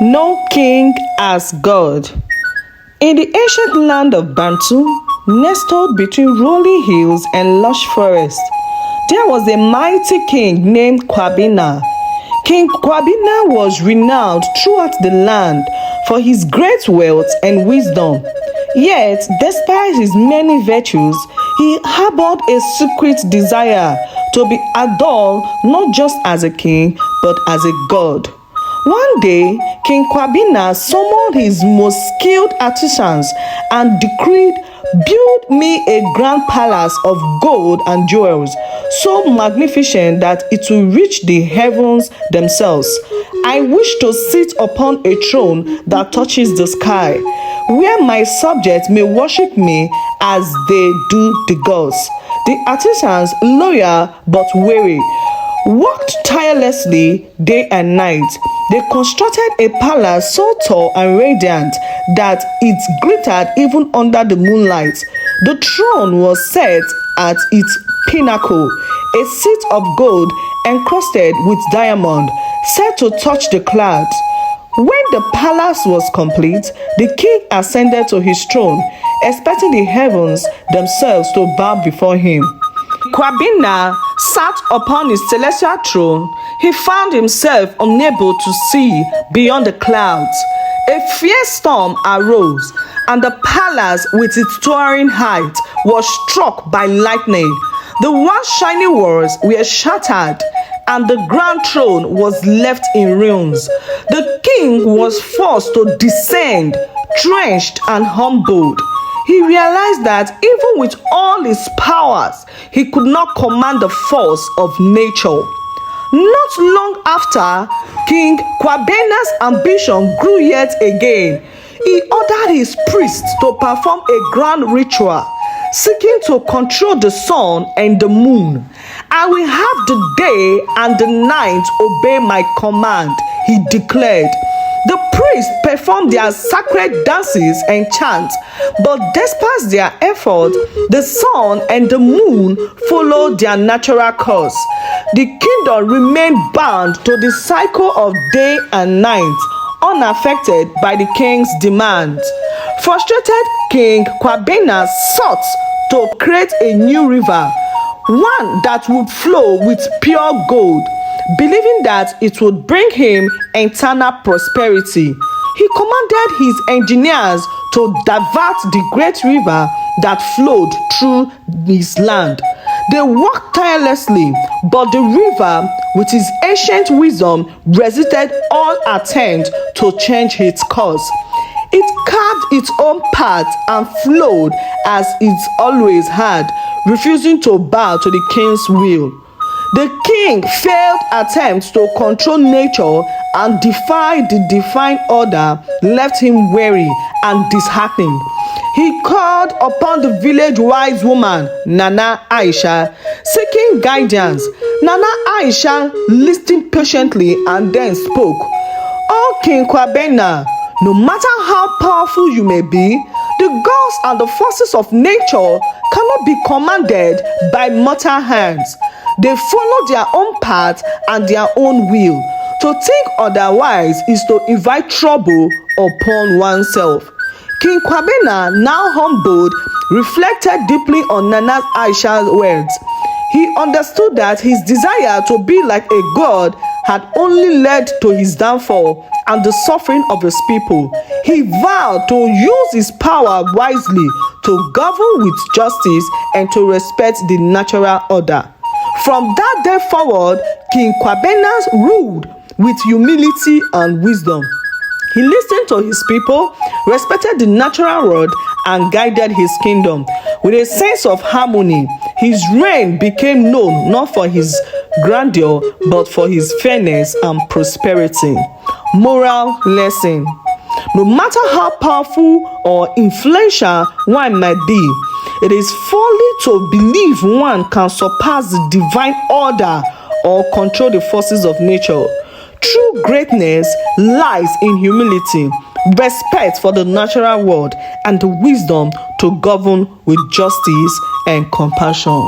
No king as God. In the ancient land of Bantu, nestled between rolling hills and lush forests, there was a mighty king named Kwabena. King Kwabena was renowned throughout the land for his great wealth and wisdom. Yet, despite his many virtues, he harbored a secret desire to be adored not just as a king, but as a god. One day, King Kwabena summoned his most skilled artisans and decreed, "Build me a grand palace of gold and jewels, so magnificent that it will reach the heavens themselves. I wish to sit upon a throne that touches the sky, where my subjects may worship me as they do the gods." The artisans, loyal but weary, worked tirelessly day and night. They constructed a palace so tall and radiant that it glittered even under the moonlight. The throne was set at its pinnacle, a seat of gold encrusted with diamond, set to touch the clouds. When the palace was complete, the king ascended to his throne, expecting the heavens themselves to bow before him. Kwabena sat upon his celestial throne. He found himself unable to see beyond the clouds. A fierce storm arose, and the palace with its towering height was struck by lightning. The once shiny walls were shattered, and the grand throne was left in ruins. The king was forced to descend, drenched and humbled. He realized that even with all his powers, he could not command the force of nature. Not long after, King Kwabena's ambition grew yet again. He ordered his priests to perform a grand ritual, seeking to control the sun and the moon. "I will have the day and the night obey my command," he declared. The priests performed their sacred dances and chants, but despite their effort, the sun and the moon followed their natural course. The kingdom remained bound to the cycle of day and night, unaffected by the king's demands. Frustrated, King Kwabena sought to create a new river, one that would flow with pure gold, believing that it would bring him eternal prosperity. He commanded his engineers to divert the great river that flowed through his land. They worked tirelessly, but the river, with its ancient wisdom, resisted all attempts to change its course. It carved its own path and flowed as it always had, refusing to bow to the king's will. The king failed attempts to control nature and defy the divine order left him weary and disheartened. He called upon the village wise woman, Nana Aisha, seeking guidance. Nana Aisha listened patiently and then spoke. "Oh, King Kwabena, no matter how powerful you may be, the gods and the forces of nature cannot be commanded by mortal hands. They follow their own path and their own will. To think otherwise is to invite trouble upon oneself." King Kwabena, now humbled, reflected deeply on Nana Aisha's words. He understood that his desire to be like a god had only led to his downfall and the suffering of his people. He vowed to use his power wisely, to govern with justice, and to respect the natural order. From that day forward, King Kwabena ruled with humility and wisdom. He listened to his people, respected the natural world, and guided his kingdom with a sense of harmony. His reign became known not for his grandeur, but for his fairness and prosperity. Moral lesson: no matter how powerful or influential one might be, it is folly to believe one can surpass the divine order or control the forces of nature. True greatness lies in humility, respect for the natural world, and the wisdom to govern with justice and compassion.